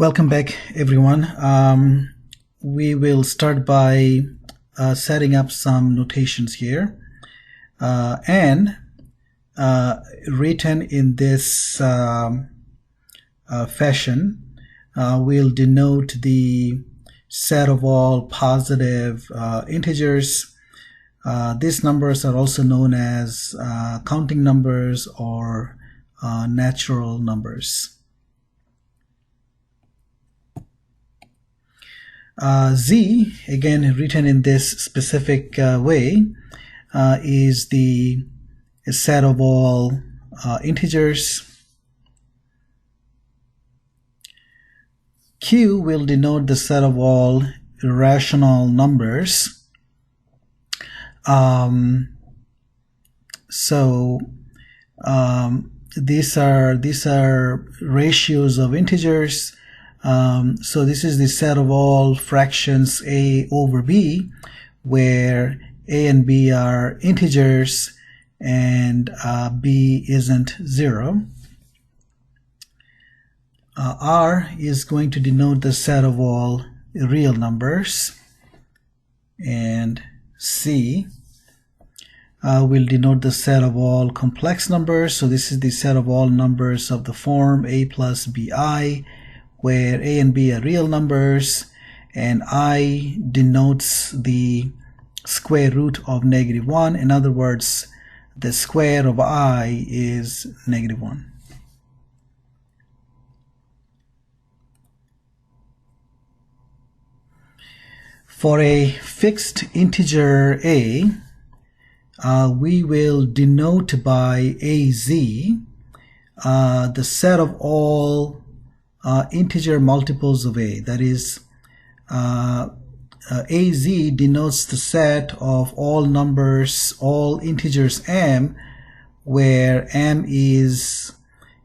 Welcome back, everyone. We will start by setting up some notations here. And written in this fashion will denote the set of all positive integers. These numbers are also known as counting numbers or natural numbers. Z, again written in this specific way, is the set of all integers. Q will denote the set of all irrational numbers. These are ratios of integers. So this is the set of all fractions A over B, where A and B are integers and B isn't 0. R is going to denote the set of all real numbers, and C will denote the set of all complex numbers. So this is the set of all numbers of the form A plus BI, where A and B are real numbers, and I denotes the square root of -1. In other words, the square of I is -1. For a fixed integer A, we will denote by AZ the set of all integer multiples of A. That is, AZ denotes the set of all numbers, all integers M, where M is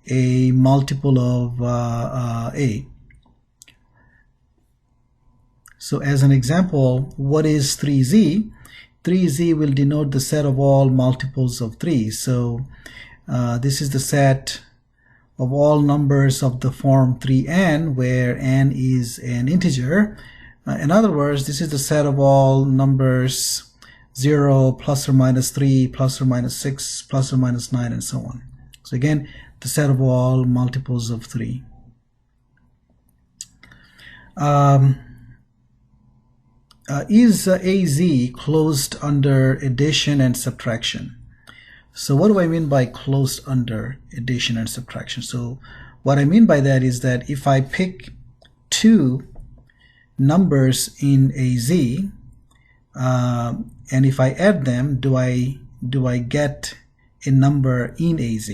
a multiple of A. So as an example, what is 3Z? 3Z will denote the set of all multiples of 3. So this is the set of all numbers of the form 3n, where n is an integer. In other words, this is the set of all numbers 0, plus or minus 3, plus or minus 6, plus or minus 9, and so on. So again, the set of all multiples of 3. Is AZ closed under addition and subtraction? So what do I mean by closed under addition and subtraction? So what I mean by that is that if I pick two numbers in AZ, and if I add them, do I get a number in AZ?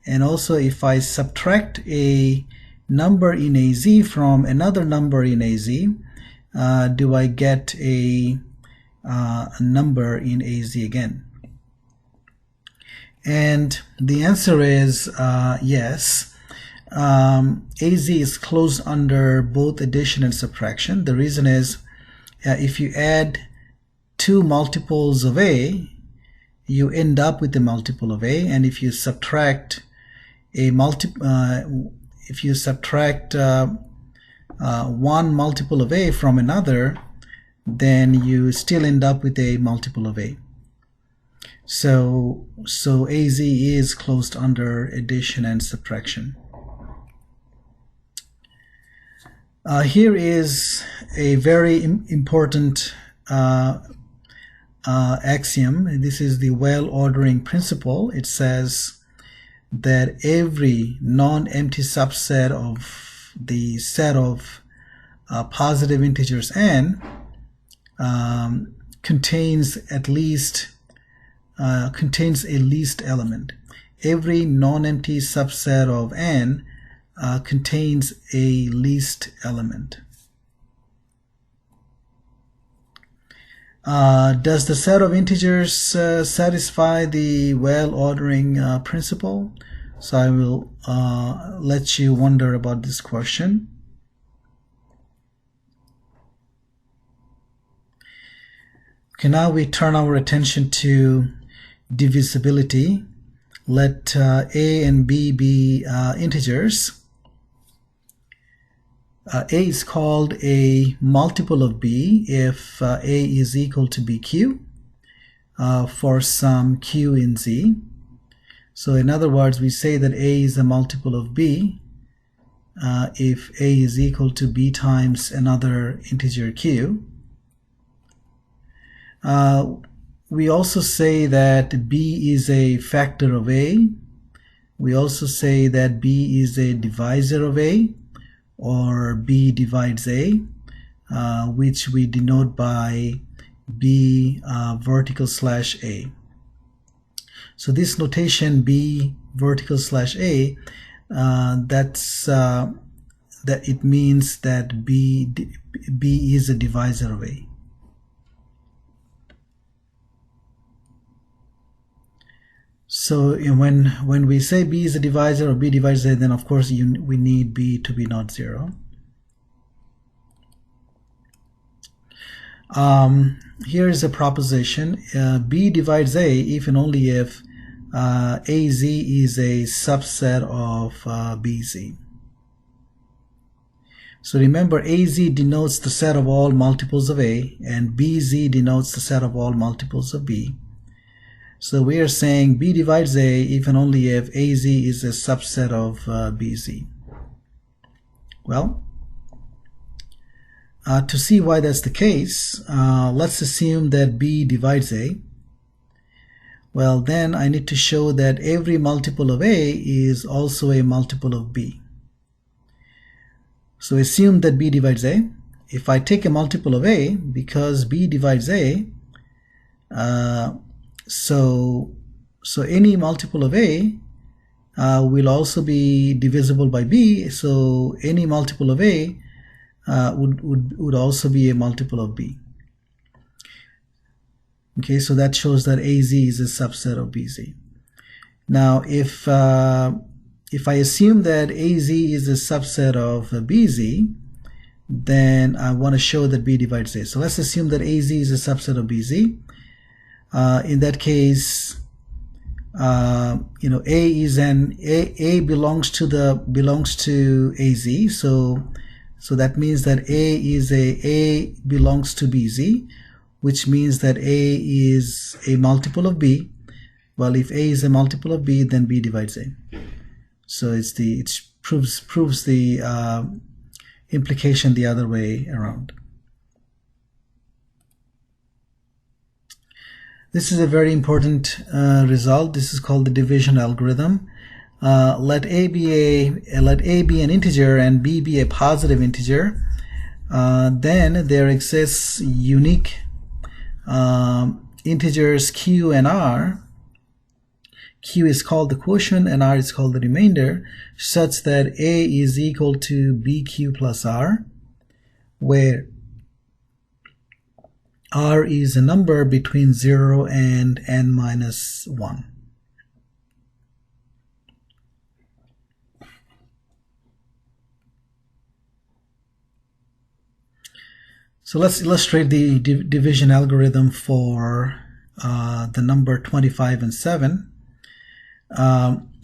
And also, if I subtract a number in AZ from another number in AZ, do I get a number in AZ again? And the answer is yes. AZ is closed under both addition and subtraction. The reason is if you add two multiples of A, you end up with a multiple of A, and if you subtract one multiple of A from another, then you still end up with a multiple of A. So AZ is closed under addition and subtraction. Here is a very important axiom. This is the well-ordering principle. It says that every non-empty subset of the set of positive integers n contains a least element. Every non-empty subset of n contains a least element. Does the set of integers satisfy the well-ordering principle? So I will let you wonder about this question. Okay, now we turn our attention to divisibility. Let A and B be integers. A is called a multiple of B if A is equal to BQ for some Q in Z. So in other words, we say that A is a multiple of B if A is equal to B times another integer Q. We also say that B is a factor of A. We also say that B is a divisor of A, or B divides A, which we denote by B vertical slash A. So this notation B vertical slash A, that it means that B is a divisor of A. So when we say B is a divisor or B divides A, then of course we need B to be not zero. Here is a proposition: B divides A if and only if AZ is a subset of BZ. So remember, AZ denotes the set of all multiples of A, and BZ denotes the set of all multiples of B. So we are saying B divides A if and only if AZ is a subset of BZ. Well, to see why that's the case, let's assume that B divides A. Well, then I need to show that every multiple of A is also a multiple of B. So assume that B divides A. If I take a multiple of A, because B divides A, so any multiple of A will also be divisible by B, so any multiple of A would also be a multiple of B. Okay, so that shows that AZ is a subset of BZ. Now if I assume that AZ is a subset of BZ, then I want to show that B divides A. So let's assume that AZ is a subset of BZ. In that case, A is A belongs to AZ, so that means that A belongs to BZ, which means that A is a multiple of B. Well, if A is a multiple of B, then B divides A. So it proves the implication the other way around. This is a very important result. This is called the division algorithm. Let A be an integer and B be a positive integer. Then there exists unique integers Q and R. Q is called the quotient and R is called the remainder, such that A is equal to BQ plus R, where R is a number between 0 and n minus 1. So let's illustrate the division algorithm for the number 25 and 7.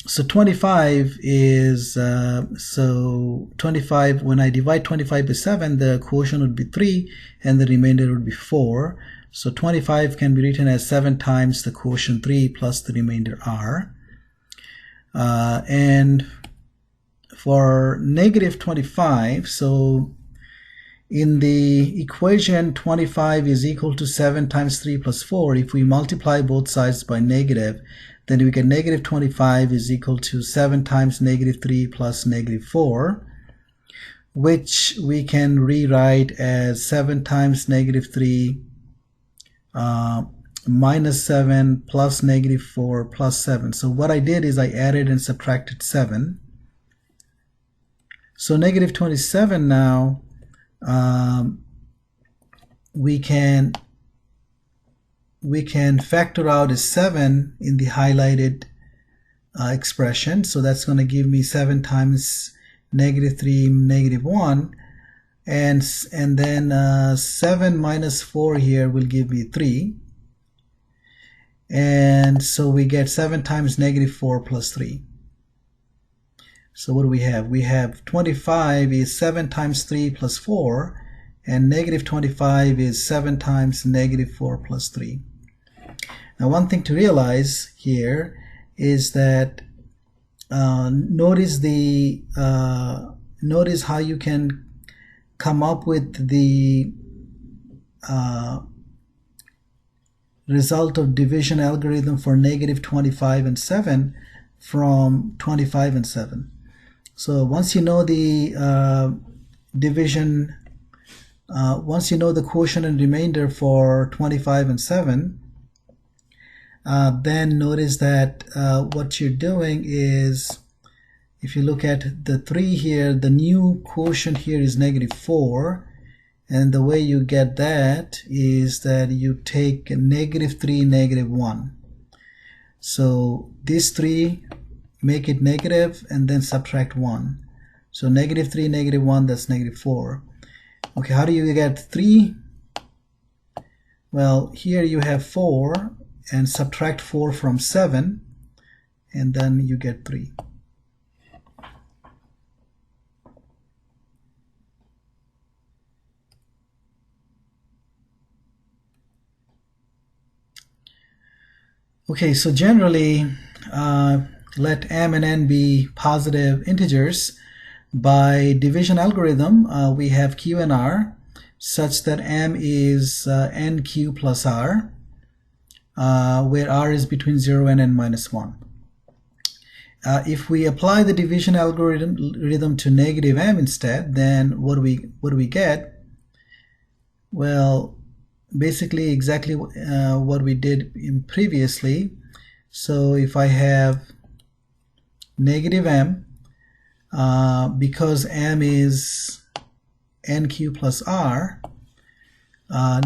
So 25 is, 25, when I divide 25 by 7, the quotient would be 3 and the remainder would be 4. So 25 can be written as 7 times the quotient 3 plus the remainder R. And for negative 25, so in the equation 25 is equal to 7 times 3 plus 4, if we multiply both sides by negative, then we get negative 25 is equal to 7 times negative 3 plus negative 4, which we can rewrite as 7 times negative 3 minus 7 plus negative 4 plus 7. So what I did is I added and subtracted 7. So negative 27 now, we can factor out as 7 in the highlighted expression. So that's going to give me 7 times negative 3 negative 1, and then 7 minus 4 here will give me 3, and so we get 7 times negative 4 plus 3. So what do we have? We have 25 is 7 times 3 plus 4, and negative 25 is 7 times negative 4 plus 3. Now one thing to realize here is that notice how you can come up with the result of division algorithm for negative 25 and 7 from 25 and 7. So once you know the division, once you know the quotient and remainder for 25 and 7, then notice that what you're doing is, if you look at the 3 here, the new quotient here is negative 4, and the way you get that is that you take negative 3, negative 1. So these 3 make it negative and then subtract 1. So negative 3, negative 1, that's negative 4. Okay, how do you get 3? Well, here you have 4 and subtract 4 from 7, and then you get 3. Okay, so generally let m and n be positive integers. By division algorithm, we have q and r such that m is nq plus r, where r is between 0 and n minus 1. If we apply the division algorithm to negative m instead, then what do we get? Well, basically exactly what we did previously. So if I have negative m, because m is nq plus r,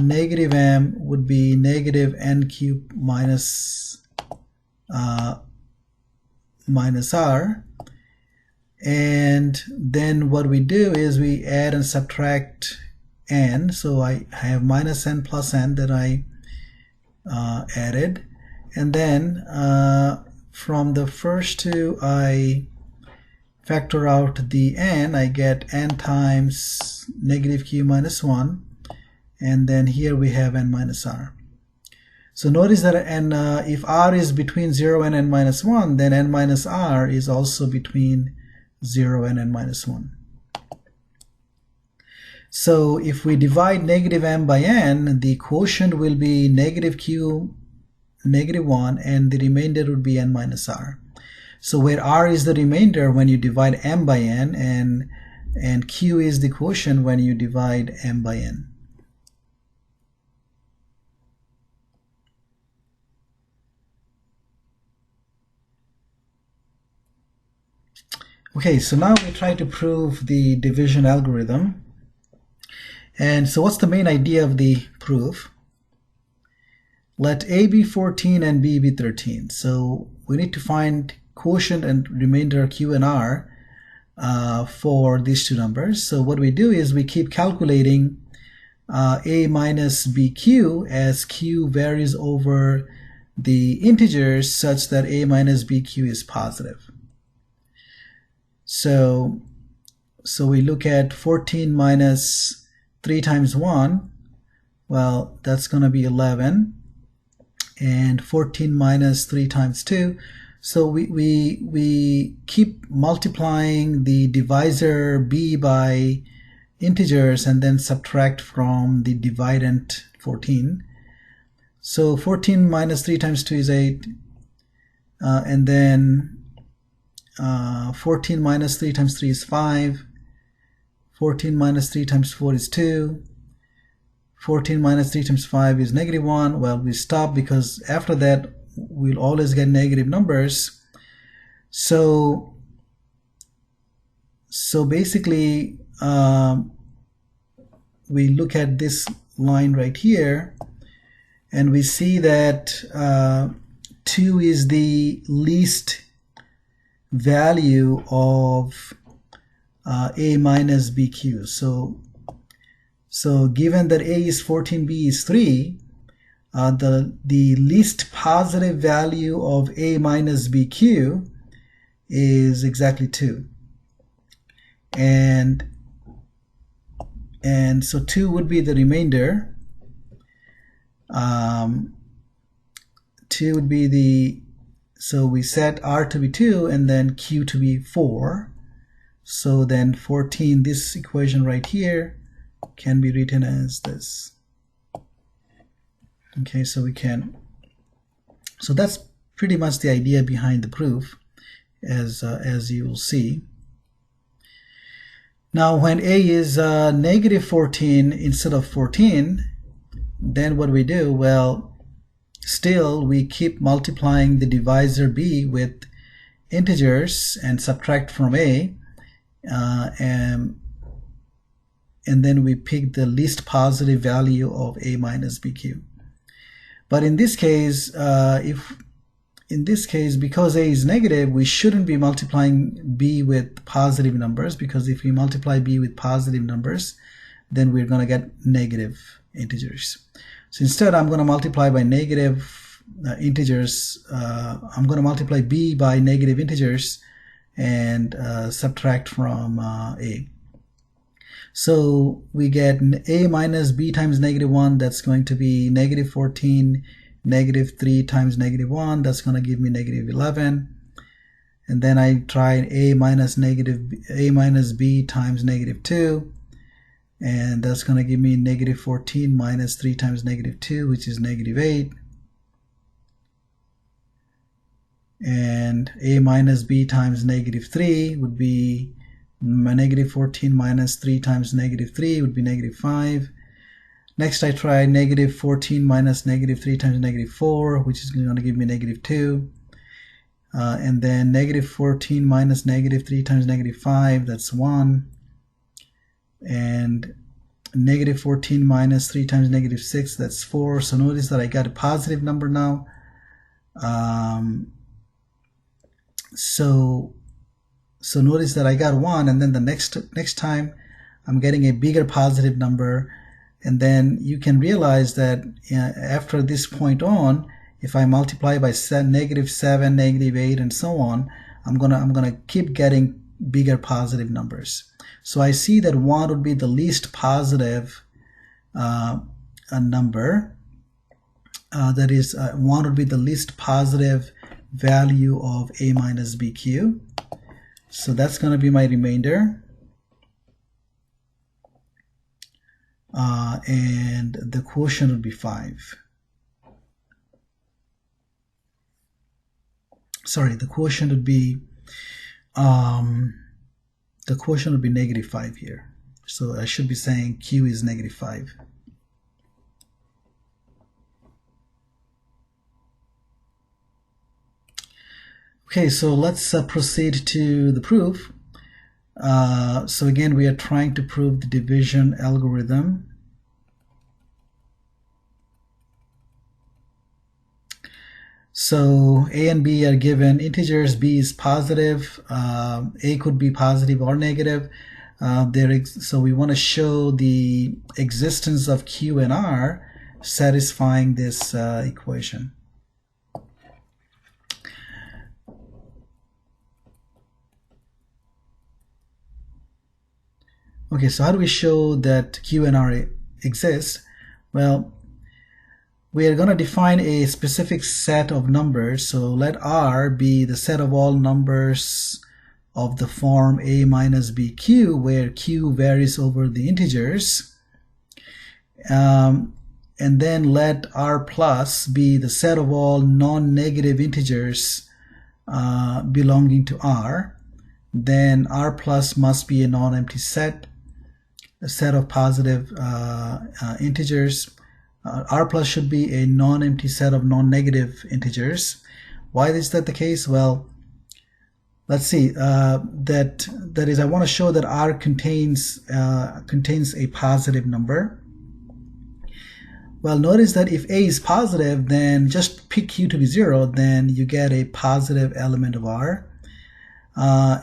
negative m would be negative nq minus r, and then what we do is we add and subtract n. So I have minus n plus n that I added, and then from the first two I factor out the n. I get n times negative q minus 1, and then here we have n minus r. So notice that if r is between 0 and n minus 1, then n minus r is also between 0 and n minus 1. So if we divide negative m by n, the quotient will be negative q, negative 1, and the remainder would be n minus r. So where r is the remainder when you divide m by n, and q is the quotient when you divide m by n. Okay, so now we try to prove the division algorithm. And so what's the main idea of the proof? Let a be 14 and b be 13. So we need to find quotient and remainder q and r for these two numbers. So what we do is we keep calculating a minus bq as q varies over the integers such that a minus bq is positive. So we look at 14 minus 3 times 1, well, that's going to be 11, and 14 minus 3 times 2. So we keep multiplying the divisor b by integers and then subtract from the dividend 14. So 14 minus 3 times 2 is 8, and then 14 minus 3 times 3 is 5, 14 minus 3 times 4 is 2, 14 minus 3 times 5 is negative 1. Well, we stop because after that we'll always get negative numbers. So basically we look at this line right here and we see that 2 is the least value of a minus bq. So given that a is 14, b is 3, the least positive value of a minus bq is exactly 2. and so 2 would be the remainder. 2 would be the, so we set R to be 2 and then Q to be 4. So then 14, this equation right here can be written as this. Okay, so we can, so that's pretty much the idea behind the proof, as you will see. Now when A is negative 14 instead of 14, then what we do, well, still we keep multiplying the divisor B with integers and subtract from A, and then we pick the least positive value of A minus BQ. But in this case, because A is negative, we shouldn't be multiplying B with positive numbers, because if we multiply B with positive numbers, then we're going to get negative integers. So instead, I'm going to multiply by negative integers. I'm going to multiply B by negative integers and subtract from A. So we get A minus B times negative 1, that's going to be negative 14, negative 3 times negative 1, that's going to give me negative 11. And then I try A minus B times negative 2, and that's going to give me negative 14 minus 3 times negative 2, which is negative 8. And A minus B times negative 3 would be negative 14 minus 3 times negative 3 would be negative 5. Next I try negative 14 minus negative 3 times negative 4, which is going to give me negative 2. And then negative 14 minus negative 3 times negative 5, that's 1. And negative 14 minus 3 times negative 6, that's 4. So notice that I got a positive number now. So notice that I got 1, and then the next time I'm getting a bigger positive number. And then you can realize that after this point on, if I multiply by negative 7, negative 8, and so on, I'm gonna keep getting bigger positive numbers. So I see that 1 would be the least positive number. That is, 1 would be the least positive value of A minus BQ. So that's going to be my remainder. And the quotient would be 5. Sorry, the quotient would be negative 5 here. So I should be saying Q is negative 5. Okay, so let's proceed to the proof. So again, we are trying to prove the division algorithm. So A and B are given integers. B is positive. A could be positive or negative. So we want to show the existence of Q and R satisfying this equation. Okay, so how do we show that Q and R exist? Well, we are going to define a specific set of numbers. So let R be the set of all numbers of the form A minus BQ, where Q varies over the integers. And then let R plus be the set of all non-negative integers belonging to R. Then R plus must be a non-empty set, a set of positive integers. R plus should be a non-empty set of non-negative integers. Why is that the case? Well, let's see. That is, I want to show that R contains a positive number. Well, notice that if A is positive, then just pick Q to be 0, then you get a positive element of R.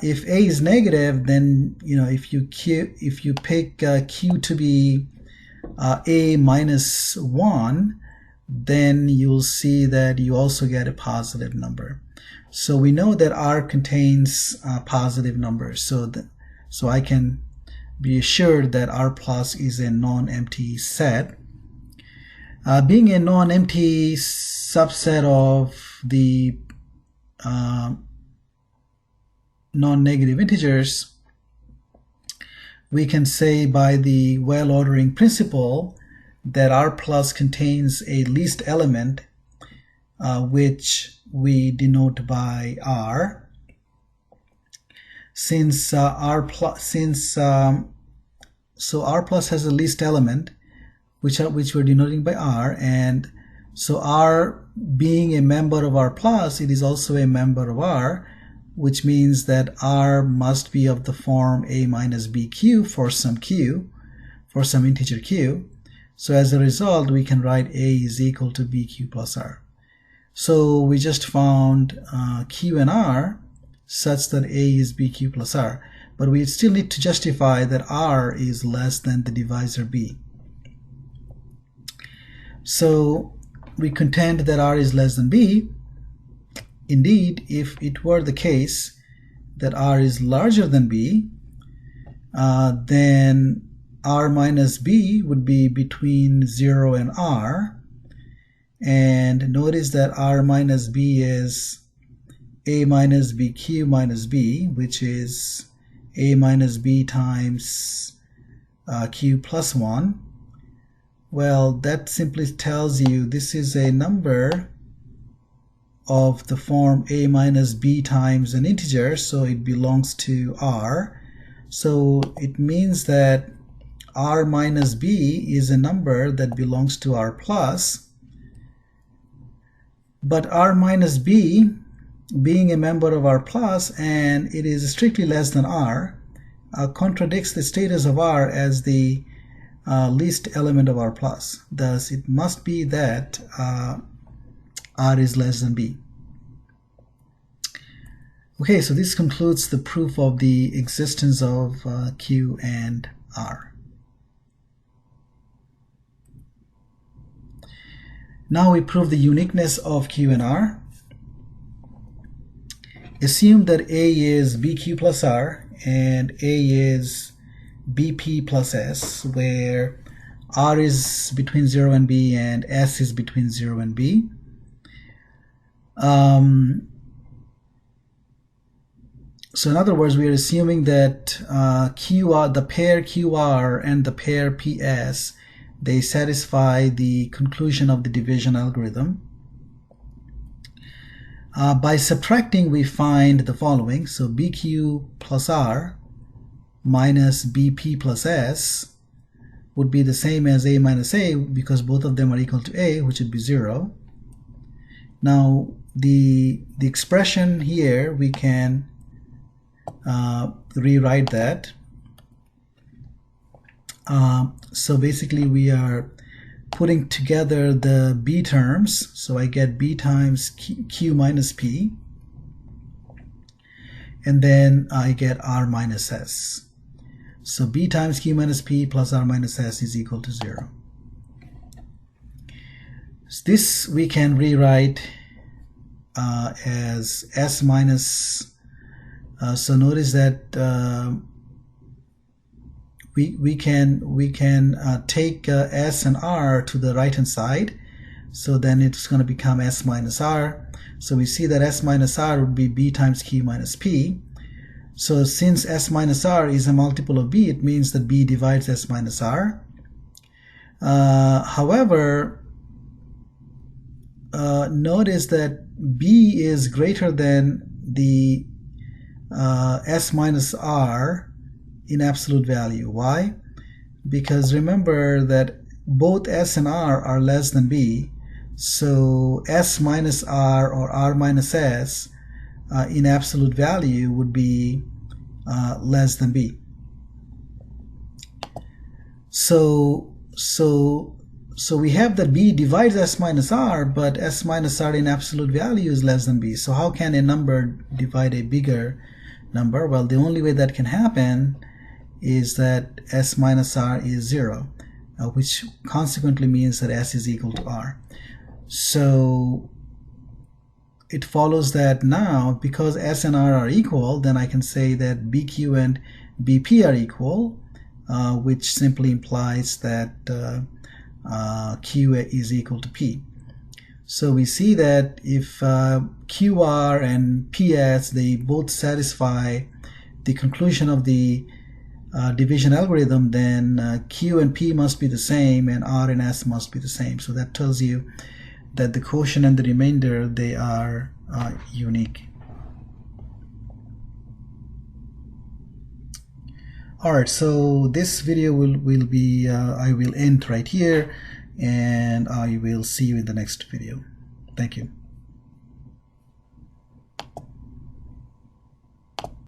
If A is negative, then if you pick Q to be A minus 1, then you'll see that you also get a positive number. So we know that R contains positive numbers. So So I can be assured that R plus is a non-empty set. Being a non-empty subset of the non-negative integers, we can say by the well ordering principle that R plus contains a least element, which we denote by R. Since R plus has a least element, which we're denoting by R, and so R being a member of R plus, it is also a member of R, which means that R must be of the form a minus bq for some q, for some integer q. So as a result, we can write a is equal to bq plus R. So we just found q and R such that a is bq plus R, but we still need to justify that R is less than the divisor b. So we contend that R is less than b. Indeed, if it were the case that R is larger than b, then R minus b would be between 0 and R. And notice that R minus b is a minus bq minus b, which is a minus b times q plus 1. Well, that simply tells you this is a number of the form a minus b times an integer, so it belongs to R. So it means that R minus b is a number that belongs to R plus. But R minus b, being a member of R plus, and it is strictly less than R, contradicts the status of R as the least element of R plus. Thus, it must be that R is less than b. Okay, so this concludes the proof of the existence of Q and R. Now we prove the uniqueness of Q and R. Assume that A is BQ plus R and A is BP plus S, where R is between 0 and B and S is between 0 and B. So in other words, we are assuming that QR, the pair QR and the pair PS, they satisfy the conclusion of the division algorithm. By subtracting, we find the following. So BQ plus R minus BP plus S would be the same as A minus A, because both of them are equal to A, which would be 0. Now the expression here, we can rewrite that. So basically we are putting together the B terms, so I get B times Q minus P, and then I get R minus S. So B times Q minus P plus R minus S is equal to 0. So this we can rewrite as S minus, so notice that we can take S and R to the right hand side, so then it's going to become S minus R. So we see that S minus R would be B times Q minus P. So since S minus R is a multiple of B, it means that B divides S minus R. However, notice that B is greater than the S minus R in absolute value. Why? Because remember that both S and R are less than B, so S minus R or R minus S in absolute value would be less than B. So we have that B divides S minus R, but S minus R in absolute value is less than B. So how can a number divide a bigger number? Well, the only way that can happen is that S minus R is 0, which consequently means that S is equal to R. So it follows that now because S and R are equal, then I can say that BQ and BP are equal, which simply implies that Q is equal to P. So we see that if QR and PS, they both satisfy the conclusion of the division algorithm, then Q and P must be the same and R and S must be the same. So that tells you that the quotient and the remainder, they are unique. Alright, so this video will be, I will end right here, and I will see you in the next video. Thank you.